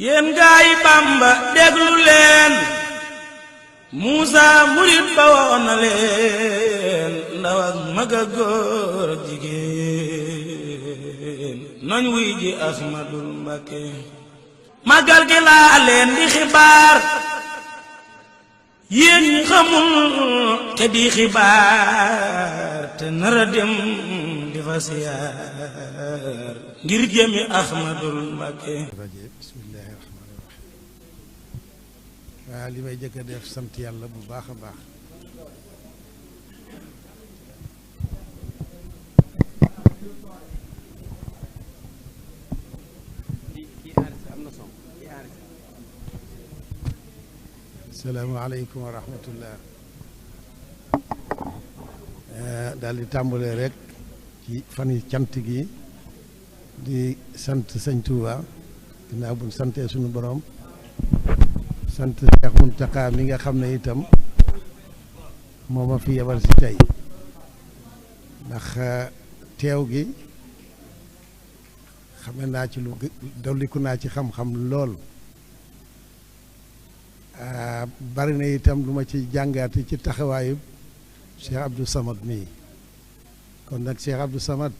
yéen gaay Bamba déglu leen Muusa murit ba woon na leen ndaw ak mag ak góor ak jigéen nañ wuy ji Ahmadul Mbakke magal gi laa leen di xibaar yéen ñi xamul te di xibaar te nara dem di fa siyaar ngir jëmi Ahmadul Mbakke. bismillaahi rahmaani rahiim. waaw li may jëkk a def sant yàlla bu baax a baax asalaamaaleykum wa rahmatullah. daal di tàmbalee rek ci fan yi cant gi di sant sëñ Touba ginnaaw buñ santee suñu borom sant Cheikh Mountakha mi nga xam ne itam moo ma fi yebal si tey ndax teew gi xame naa ci lu dolliku naa ci xam-xam lool bari na itam lu ma ci jàngaate ci taxawaayu Cheikh Abdou Samad mii kon nag Cheikh Abdou Samad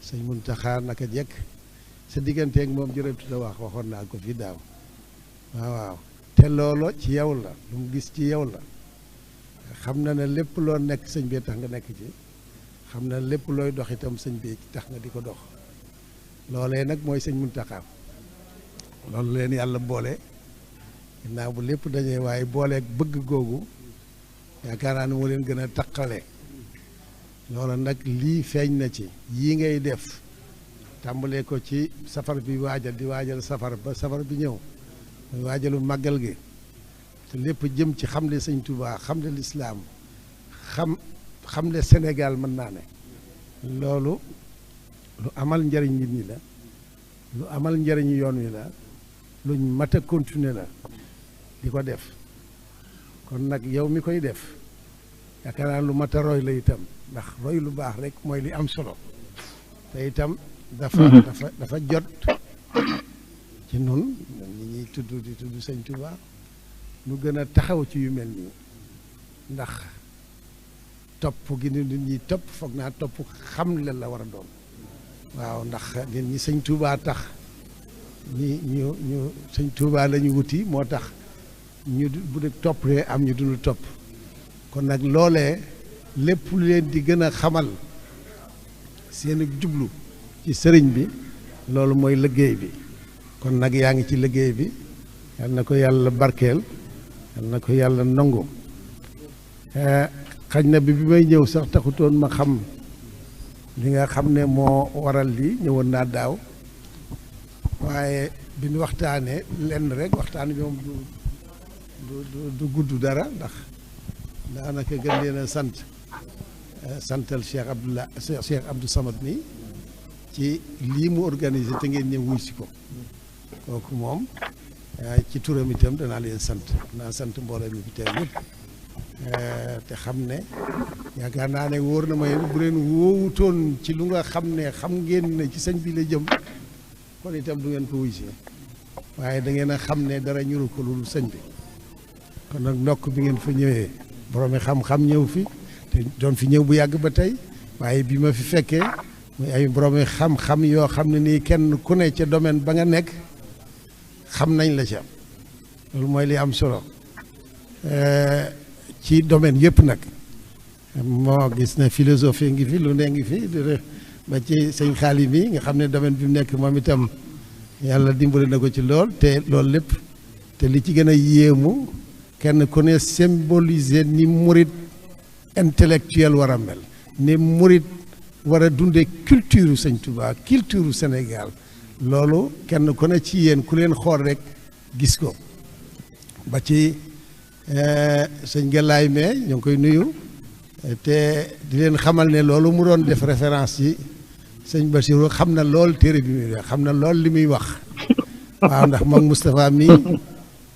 sëñ Mountakha naka jekk sa digganteeg moom jërëtu la waxoon naa ko fi daaw waaw te loolo ci yow la lu mu gis ci yow la xam na ne lépp loo nekk sëñ bi tax nga nekk ci xam na lépp looy dox itam sëñ bi tax nga di ko dox loolee nag mooy sëñ Mountakha loolu leen yàlla boole ginnaaw bu lépp dajee waaye booleeg bëgg googu yaakaar naa ne moo leen gën a taqale loolu nag lii feeñ na ci yii ngay def tàmbalee ko ci safar bi di waajal safar ba safar bi ñëw muy waajalu màggal gi te lépp jëm ci xamle sëñ Touba xamle lislaam xamle Sénégal mën naa ne loolu lu amal njëriñ nit ñi la lu amal njëriñ yoon wi la luñ mat a continuer la di ko def kon nag yow mi koy def yaakaar naa lu mat a roy la itam ndax roy lu baax rek mooy li am solo te itam dafa jot ci nun ñi ñuy tudd di tudd sëñ Touba nu gën a taxaw ci yu mel nii ndax topp gi nit ñi topp foog naa topp xam le la war a doon waaw ndax nit ñi sëñ Touba tax ñu sëñ Touba la ñu wuti moo tax ñu bu dee topp ree am ñu dul topp kon nag loolee lépp lu leen di gën a xamal seen jublu ci sëriñ bi loolu mooy liggéey bi kon nag yaa ngi ci liggéey bi yal na ko yàlla barkeel yal na ko yàlla nangu xaj na bi may ñëw sax taxutoon ma xam li nga xam ne moo waral lii ñëwoon naa daaw waaye bi ñu waxtaanee lenn rek waxtaan bi moom du gudd dara ndax daanaka gën leen a santal Cheikh Abdou Samad mi ci lii mu organisé te ngeen ñëw wuy si ko kooku moom ci turam itam danaa leen sant mbooloo mi fi teew yëpp te xam ne yaakaar naa ne wóor na ma bu leen woowutoon ci lu nga xam ne xam ngeen ne ci sëñ bi la jëm kon itam du ngeen ko wuy si waaye da ngeen a xam ne dara ñuru ko lu sëñ bi kon nag ndokk bi ngeen fa ñëwee boroomi xam-xam ñëw fi te doon fi ñëw bu yàgg ba tey waaye bi ma fi fekkee muy ay boroomi xam-xam yoo xam ne nii kenn ku ne ca domaine ba nga nekk xam nañ la ca loolu mooy li am solo ci domaine yëpp nag moo gis ne philosophie ngi fi lu ne ngi fi ba ci sëñ xaalis bi nga xam ne domaine bi mu nekk moom itam yàlla dimbali na ko ci lool te loolu lépp te li ci gën a yéemu kenn ku ne symboliser ni murit intellectuel war a mel ni murit war a dundee culture sëñ Touba culture Sénégal loolu kenn ku ne ci yéen ku leen xool rek gis ko ba ci sëñ Galaay mais ñoo ngi koy nuyu te di leen xamal ne loolu mu doon def référence ci sëñ Bassirou xam na lool téere bi muy wax xam na lool li muy wax waaw ndax moom Moustapha mi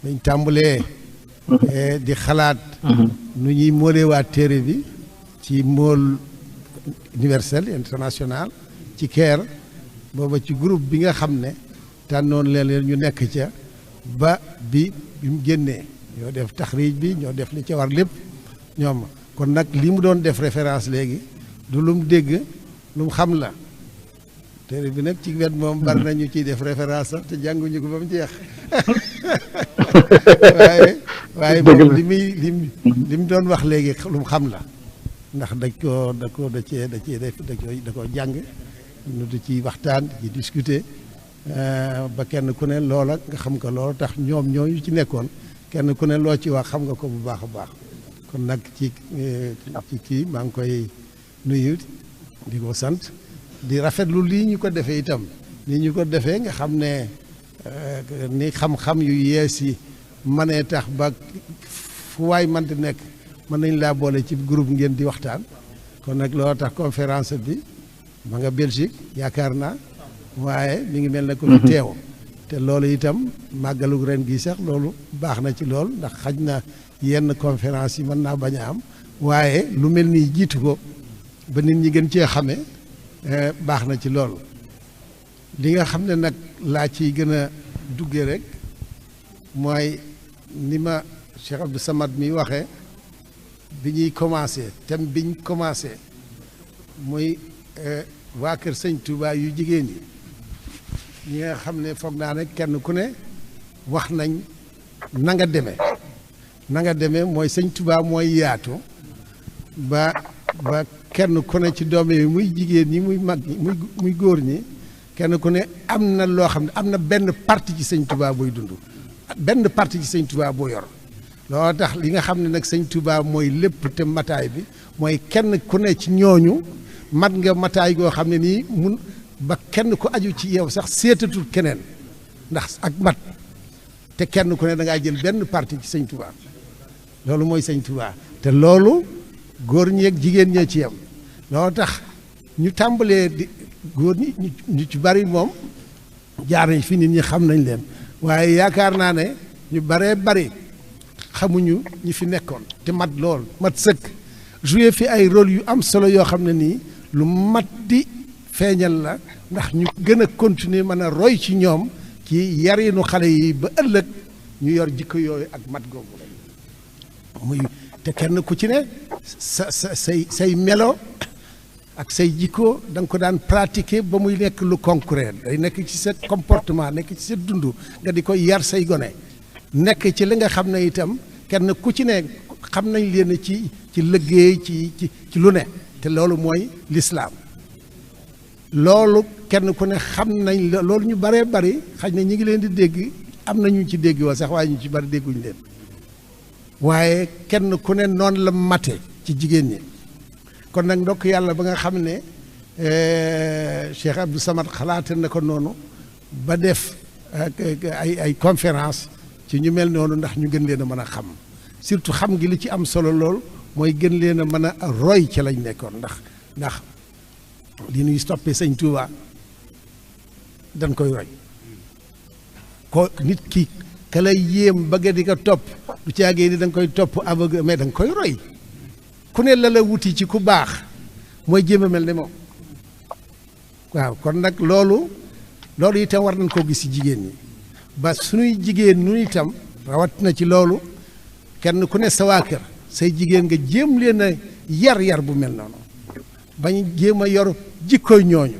dañ tàmbalee di xalaat nu ñuy moolewaat téere bi ci mool universel international ci Caire booba ci groupe bi nga xam ne tànnoon leen ñu nekk ca ba bi mu génnee ñoo def taxriij bi ñoo def li ca war lépp ñoom. kon nag li mu doon def référence léegi du lu mu dégg lu mu xam la téere bi nag ci wet moom bari na ñu ciy def référence sax te jànguñu ko ba mu jeex waaye moom li mu doon wax léegi lu mu xam la ndax da koo jàng nu di ci waxtaan di discuter ba kenn ku ne loola nga xam ko loolu tax ñoom ñooñu ci nekkoon kenn ku ne loo ci wax xam nga ko bu baax a baax kon nag ci kii maa ngi koy nuyu di ko sant di rafetlu lii ñu ko defee itam lii ñu ko defee nga xam ne ni xam-xam yu yees yi mënee tax ba fu waay mënti nekk mën nañ laa boole ci groupe ngeen di waxtaan kon nag loolu tax conférence bi ma nga Belgique yaakaar naa waaye mi ngi mel ne ko fi teew te loolu itam màggalu ren gi sax loolu baax na ci lool ndax xaj na yenn conférence yi mën naa bañ a am waaye lu mel nii jiitu ko ba nit ñi gën cee xamee baax na ci lool li nga xam ne nag laa ciy gën a duggee rek mooy ni ma Cheikh Abdou Samad mi waxee bi ñuy commencé thème biñ commencé muy waa kër sëñ Touba yu jigéen yi ñi nga xam ne foog naa ne kenn ku ne wax nañ na nga demee mooy sëñ Touba mooy yaatu ba kenn ku ne ci doom yi muy jigéen ñi muy mag ñi muy góor ñi kenn ku ne am na loo xam ne am na benn partie ci sëñ Touba booy dund benn partie ci sëñ Touba boo yor loolu tax li nga xam ne nag sëñ Touba mooy lépp te mataay bi mooy kenn ku ne ci ñooñu mat nga mataay goo xam ne nii mun ba kenn ku aju ci yow sax seetatul keneen ndax ak mat te kenn ku ne da ngaa jël benn partie ci sëñ Touba loolu mooy sëñ Touba te loolu góor ñi ak jigéen ñee ci yem loolu tax ñu tàmbalee di góor ñi ñu ci bari moom jaar nañ fi nit ñi xam nañ leen waaye yaakaar naa ne ñu baree bari xamuñu ñi fi nekkoon te mat lool mat sëkk joué fi ay rôle yu am solo yoo xam ne nii lu mat di feeñal la ndax ñu gën a continuer mën a roy ci ñoom ci yarinu xale yi ba ëllëg ñu yor jikko yooyu ak mat googu la muy te kenn ku ci ne say melo ak say jikko da nga ko daan pratiquer ba muy nekk lu concret day nekk ci sa comportement nekk ci sa dund nga di ko yar say gone nekk ci li nga xam ne itam kenn ku ci ne xam nañ leen ci liggéey ci lu ne te loolu mooy lislaam loolu kenn ku ne xam nañ la loolu ñu baree bari xaj na ñu ngi leen di dégg am na ñu ci dégg woo sax waaye ñu ci bari dégguñu leen waaye kenn ku ne noonu la mate ci jigéen ñi kon nag ndokk yàlla ba nga xam ne Cheikh Abdou Samad xalaate na ko noonu ba def ay conférence ci ñu mel noonu ndax ñu gën leen a mën a xam surtout xam gi li ci am solo lool mooy gën leen a mën a roy ci lañ nekkoon ndax li ñuy toppee sëñ Touba dañ koy roy ko nit ki ka lay yéem bëgg di ko topp du caagee ni da nga koy topp aveugle mais da nga koy roy ku ne la wuti ci ku baax mooy jéem a mel ne moom waaw kon nag loolu itam war nañ koo gis ci jigéen ñi ba suñuy jigéen nu itam rawat na ci loolu kenn ku ne sa waa kër say jigéen nga jéem leen a yar bu mel noonu bañ jéem a yor jikkoy ñooñu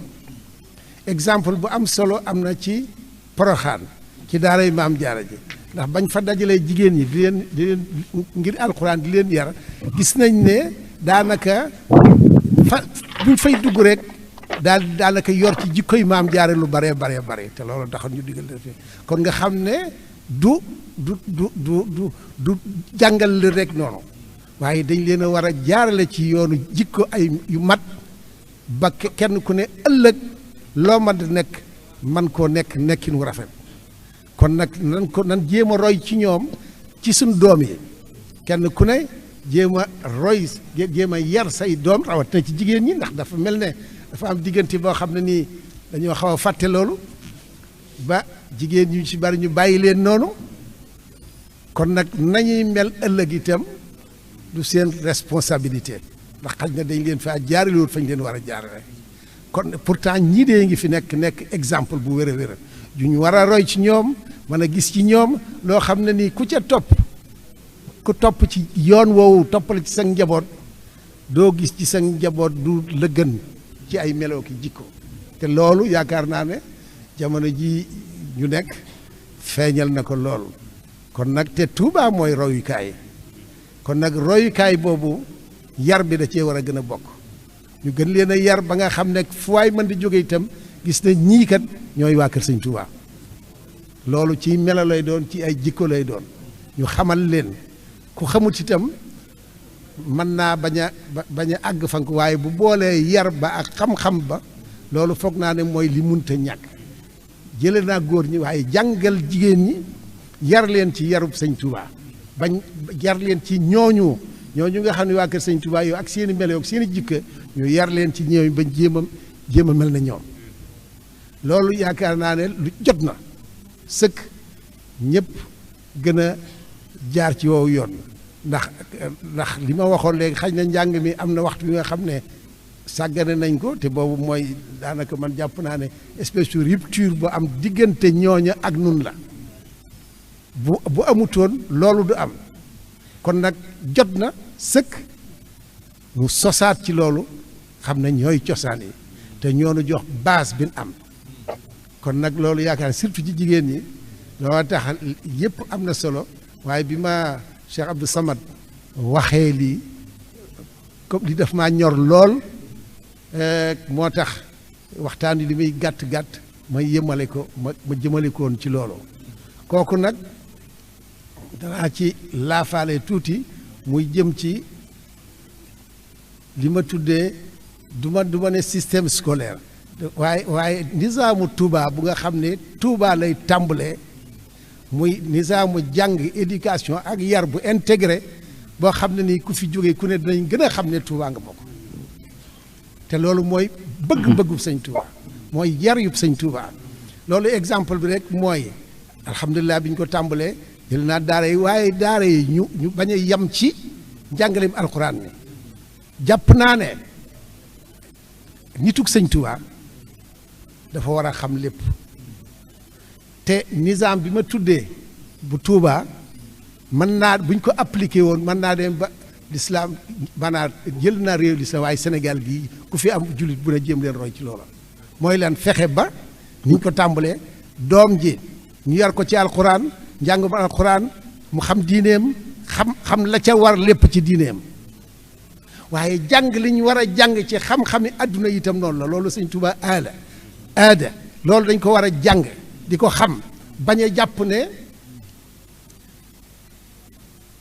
exemple bu am solo am na ci Poroxaan ci daaray Maam Jaara ji ndax bañ fa dajalee jigéen ñi di leen ngir alxuraan di leen yar gis nañ ne daanaka buñ fay dugg rek daanaka yor ci jikkoy Maam Jaara lu bare te loolu taxoon ñu digal fi kon nga xam ne du jàngal li rek noonu waaye dañ leen a war a jaarale ci yoonu jikko ay yu mat ba kenn ku ne ëllëg loo mën di nekk man koo nekkin wu rafet kon nag nan jéem a roy ci ñoom ci suñ doom yi kenn ku ne jéem a roy jéem a yar say doom rawat na ci jigéen ñi ndax dafa mel ne dafa am diggante boo xam ne nii dañoo xaw a fàtte loolu ba jigéen ñu ci bari ñu bàyyi leen noonu kon nag nañuy mel ëllëg itam du seen responsabilité ndax xaj na dañ leen faa jaaralewul fañ leen war a jaarale kon pourtant ñii dee ngi fi nekk exemple bu wér a wér ju ñu war a roy ci ñoom mën a gis ci ñoom loo xam ne nii ku ca topp ku topp ci yoon woowu toppal ci sa njaboot doo gis ci sa njaboot du la gën ci ay meloo ki jikko te loolu yaakaar naa ne jamono ji ñu nekk feeñal na ko loolu kon nag te Touba mooy royukaay kon nag royukaay boobu yar bi da cee war a gën a bokk ñu gën leen a yar ba nga xam ne fu waay mën di jóge itam gis na ñii kat ñooy waa kër Sëñ Touba loolu ci melo lay doon ci ay jikko lay doon ñu xamal leen ku xamut itam mën naa bañ a àgg fank waaye bu boolee yar ba ak xam-xam ba loolu foog naa ne mooy li munta ñàkk jële naa góor ñi waaye jàngal jigéen ñi yar leen ci yarub Sëñ Touba bañ yar leen ci ñooñu nga xam ne waa kër Sëñ Touba yow ak seen i melo ak seen i jikko ñu yar leen ci ñooñu bañ jéem a mel na ñoom loolu yaakaar naa ne lu jot na sëkk ñëpp gën a jaar ci woowu yoon ndax li ma waxoon léegi xëy na njàng mi am na waxtu bi nga xam ne sàggane nañ ko te boobu mooy daanaka man jàpp naa ne espèce de rupture bu am diggante ñooña ak nun la bu amutoon loolu du am kon nag jot na sëkk mu sosaat ci loolu xam ne ñooy cosaan yi te ñoonu jox base bi am kon nag loolu yaakaar surtout ci jigéen ñi loo tax yëpp am na solo waaye bi ma Cheikh Abdou Samad waxee lii comme li daf maa ñor lool moo tax waxtaan wi li muy gàtt-gàtt ma yëmale ko ma jëmale koon ci loolu kooku nag danaa ci laafaale tuuti muy jëm ci li ma tuddee du ma ne système scolaire waaye nisaamu Touba bu nga xam ne Touba lay tàmbalee muy nisaamu jàng éducation ak yar bu intégré boo xam ne nii ku fi jógee ku ne dinañ gën a xam ne Touba nga bokk te loolu mooy bëgg-bëggu Sëñ Touba mooy yar yub Sëñ Touba loolu exemple bi rek mooy alhamdulilah bi ñu ko tàmbalee jël naa daara yi waaye daara yi ñu bañ a yem ci njàngaleem alxuraan mi jàpp naa ne nitug Sëñ Touba dafa war a xam lépp te nizaam bi ma tuddee bu Touba mën naa buñ ko appliqué woon mën naa dem ba l'islam maanaam jël naa réew l'islam waaye Sénégal gii ku fi am jullit bu ne jéem leen roy ci loola mooy leen fexe ba niñ ko tàmbalee doom ji ñu yar ko ci alxuraan njàngum alxuraan mu xam diineem xam la ca war lépp ci diineem waaye jàng li ñu war a jàng ci xam-xami adduna itam noonu la loolu Sëñ Touba aada loolu dañ ko war a jàng di ko xam bañ a jàpp ne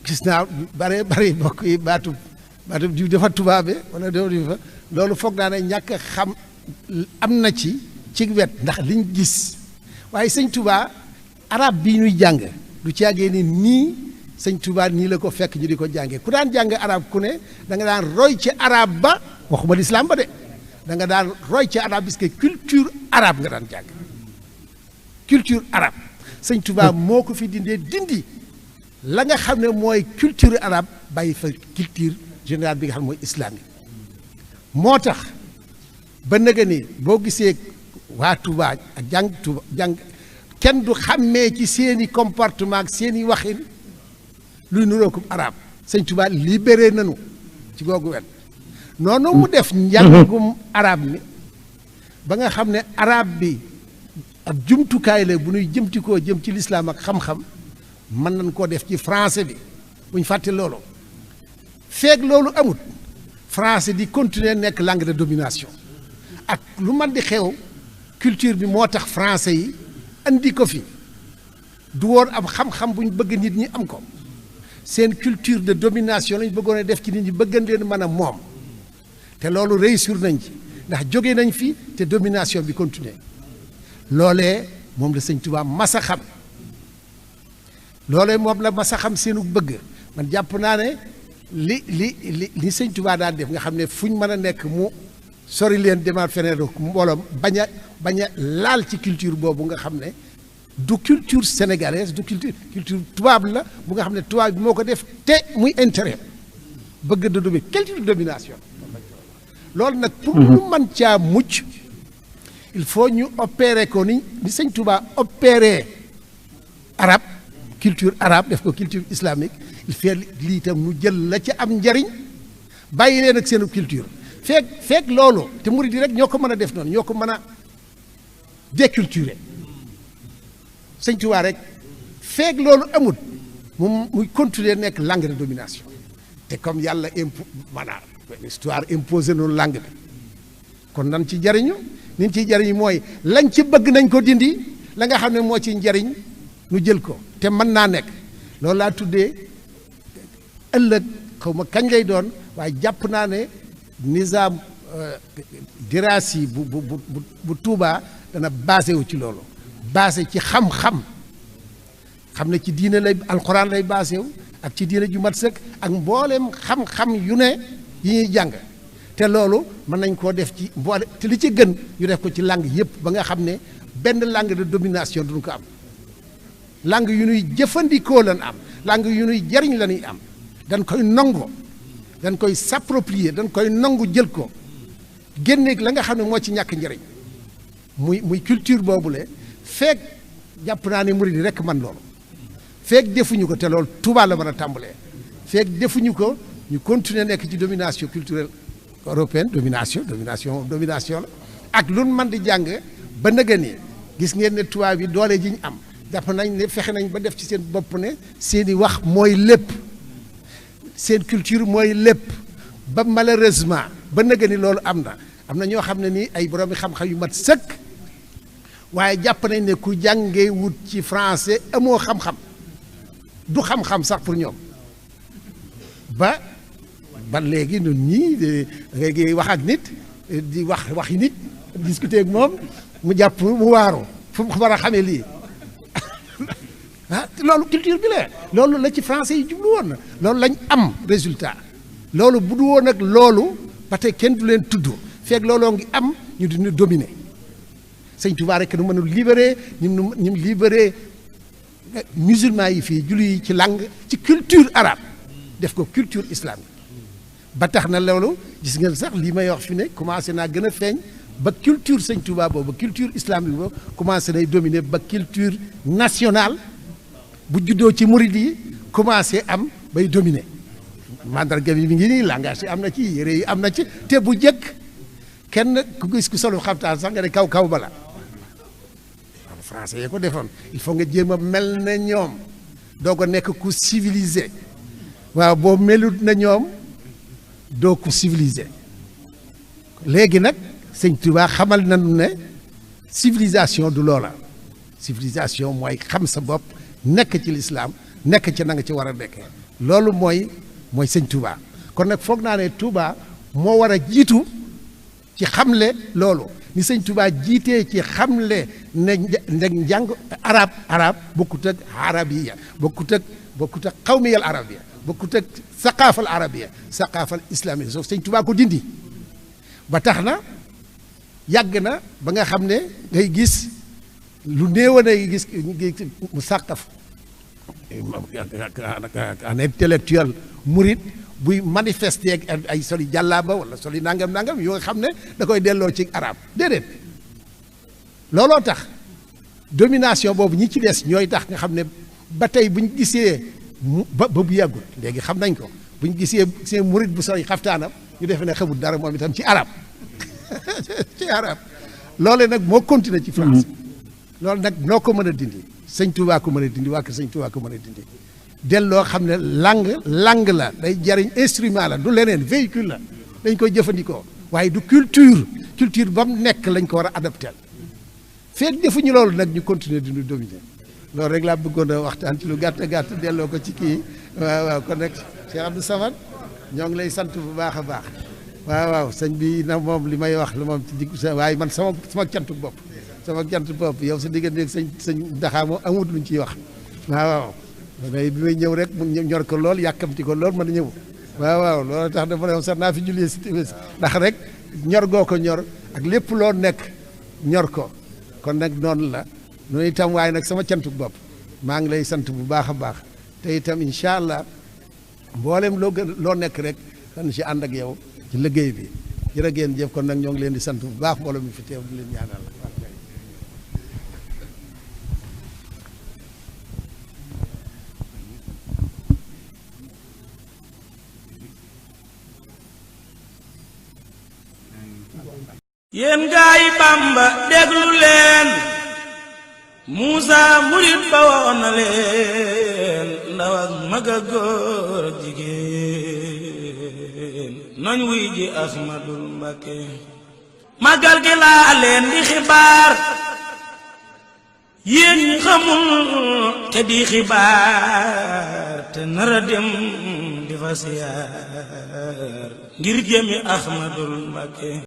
gis naa bare mbokk yi baatub diw dafa tubaabe wala dafa loolu foog naa ne ñàkk xam am na ci wet ndax liñ gis waaye Sëñ Touba arab bii ñuy jàng du caagee ni nii Sëñ Touba nii la ko fekk ñu di ko jàngee ku daan jàng arab ku ne da nga daan roy ci arab ba waxuma lislaam ba de da nga daan roy ci arab parce que culture arabe nga daan jàng culture arabe Sëñ Touba moo ko fi dindi la nga xam ne mooy culture arabe bàyyi fa culture générale bi nga xam ne mooy islamique moo tax ba nëga ni boo gisee waa Touba ak jàng kenn du xàmmee ci seeni comportement ak seeni waxin luy nuroo ko arabe Sëñ Touba libéré nañu ci googu wet noonu mu def njàngum arabe mi ba nga xam ne arabe bi ab jumtukaay la bu ñuy jëmtikoo jëm ci lislaam ak xam-xam mën nañ koo def ci français bi buñ fàtte loolu feeg loolu amut français di continuer nekk langue de domination ak lu man di xew culture bi moo tax français yi andi ko fi du woon ab xam-xam buñ bëgg nit ñi am ko seen culture de domination lañ bëggoon a def ci nit ñi bëggan leen mën a moom te loolu réussir nañ ci ndax jóge nañ fi te domination bi continuer loolee moom la Sëñ Touba masa xam loolee moom la masa xam seenu bëgg man jàpp naa ne li Sëñ Touba daan def nga xam ne fuñ mën a nekk mu sori leen demaat feneen mbooloom bañ a laal ci culture boobu nga xam ne du culture sénégalaise du culture tubaab la bu nga xam ne tubaab bi moo ko def te muy intérêt bëgg de dominer culture de domination loolu nag pour ñu mën caa mucc il faut ñu opérer ko ni sëñ Touba opérer arabe culture arabe def ko culture islamique il fait lii itam mu jël la ci am njariñ bàyyi leen ak seen culture feek loolu te murid yi rek ñoo ko mën a def noonu ñoo ko mën a déculturer sëñ Touba rek feek loolu amut muy continuer nekk langue de domination te comme yàlla maanaam histoire imposé noonu langue bi kon nan ci jariñu niñ ciy jariñu mooy lañ ci bëgg nañ ko dindi la nga xam ne moo ci njariñ nu jël ko te mën naa nekk loolu laa tuddee ëllëg xaw ma kañ lay doon waaye jàpp naa ne nizaam dirasi bu Touba dana basé wu ci loolu basé ci xam-xam xam ne ci diine lay alxuraan lay basé wu ak ci diine ju mat sëkk ak mbooleem xam-xam yu ne yi ñuy jàng te loolu mën nañ koo def ci mboole te li ci gën ñu def ko ci langue yëpp ba nga xam ne benn langue de domination duñu ko am langue yu nuy jëfandikoo lan am langue yu nuy jariñ la ñuy am dañ koy nangu dañ koy s'approprier dañ koy nangu jël ko génne la nga xam ne moo ci ñàkk njëriñ muy culture boobule feek jàpp naa ne murid yi rekk man loolu feek defuñu ko te loolu Touba la mën a tàmbalee feek defuñu ko ñu continuer nekk ci domination culturelle européenne domination la ak lu mën di jàng ba nëga ni gis ngeen ne tubaab bi doole ji ñu am jàpp nañ ne fexe nañ ba def ci seen bopp ne seeni wax mooy lépp seen culture mooy lépp ba malheureusement ba nëga ni loolu am na ñoo xam ne nii ay boroomi xam-xam yu mat sëkk waaye jàpp nañ ne ku jàngee wut ci français amoo xam-xam du xam-xam sax pour ñoom ba léegi ñun ñii da ngay wax ak nit di waxi nit discuter ak moom mu jàpp mu waaru fu mu war a xamee lii loolu culture bi la loolu la ci français yi jublu woon na loolu lañ am résultat loolu bu du woon ak loolu ba tey kenn du leen tudd feeg looloo ngi am ñu di ñu dominer sëñ Touba rek nu mënul libérer ñu libérer musulman yi fii julli yi ci langue ci culture arabe def ko culture islamique ba tax na loolu gis ngeen sax lii may wax fi ne commencé naa gën a feeñ ba culture sëñ Touba boobu culture islamique boobu commencé nay dominer ba culture nationale bu juddoo ci murid yi commencé am bay dominer mandarga bi mi ngi nii langage yi am na ci yére yi am na ci te bu jëkk kenn ku gis ku solo xaftaan sax nga ne kaw bala français yee ko defoon il faut nga jéem a mel na ñoom doo ko nekk ku civilisé waaw boo melut na ñoom doo ko civilisé léegi nag sëñ Touba xamal nañu ne civilisation du loola civilisation mooy xam sa bopp nekk ci lislaam nekk ci na nga ci war a nekkee loolu mooy sëñ Touba kon nag foog naa ne Touba moo war a jiitu ci xamle loolu ni sëñ Touba jiitee ci xamle ne njàng arab bokkut ak arabiya bokkut ak xawmiyal arabiya bokkut ak saqaafal arabiya saqaafal islamique so sëñ Touba ko dindi ba tax na yàgg na ba nga xam ne ngay gis lu néew a gis mu sàqaf un intellectuel murid buy manifester ak ay soli jàllaaba wala soli nangam yoo nga xam ne da koy delloo ci arab déedéet looloo tax domination boobu ñi ci des ñooy tax nga xam ne ba tey buñ gisee ba bu yàggul léegi xam nañ ko buñ gisee seen murid bu soli xaftaanam ñu defee ne xamul dara moom itam ci arab ci arab loole nag moo continué ci France loolu nag noo ko mën a dindi sëñ Touba ko mën a dindi waa kër sëñ Touba ko mën a dindi delloo xam ne langue la day jariñ instrument la du leneen véhicule la dañ koy jëfandikoo waaye du culture ba mu nekk lañ ko war a adapté feeg defuñu loolu nag ñu continuer di ñu dominer loolu rek laa bëggoon a waxtaan ci lu gàtt delloo ko ci kii waaw kon nag Cheikh Abdou Samad ñoo ngi lay sant bu baax a baax waaw sëñ bi na moom li may wax la moom ci digg waaye man sama cantu bopp yow sa diggante sëñ Daxa moom amut luñ ciy wax waaw bi may ñëw rek mu ñor ko lool yàkkamti ko lool mën a ñëw waaw loolu tax dafa ne sax naa fi jullee si ndax rek ñor goo ko ñor ak lépp loo nekk ñor ko kon nag noonu la noonu itam waaye nag sama cantu bopp maa ngi lay sant bu baax a baax te itam incha allah mboolem loo nekk rek dañ si ànd ak yow ci liggéey bi jërë ngeen jëf kon nag ñoo ngi leen di sant bu baax mbooloo mi fi teew di leen ñaanal yéen gaay Bamba déglu leen Muusa murit ba woon na leen ndaw ak mag ak góor ak jigéen nañ wuy ji Ahmadul Mbakke màggal gi laa leen di xibaar yéen ñi xamul te di xibaar te nara dem di fa siyaar ngir jëmi Ahmadul Mbakke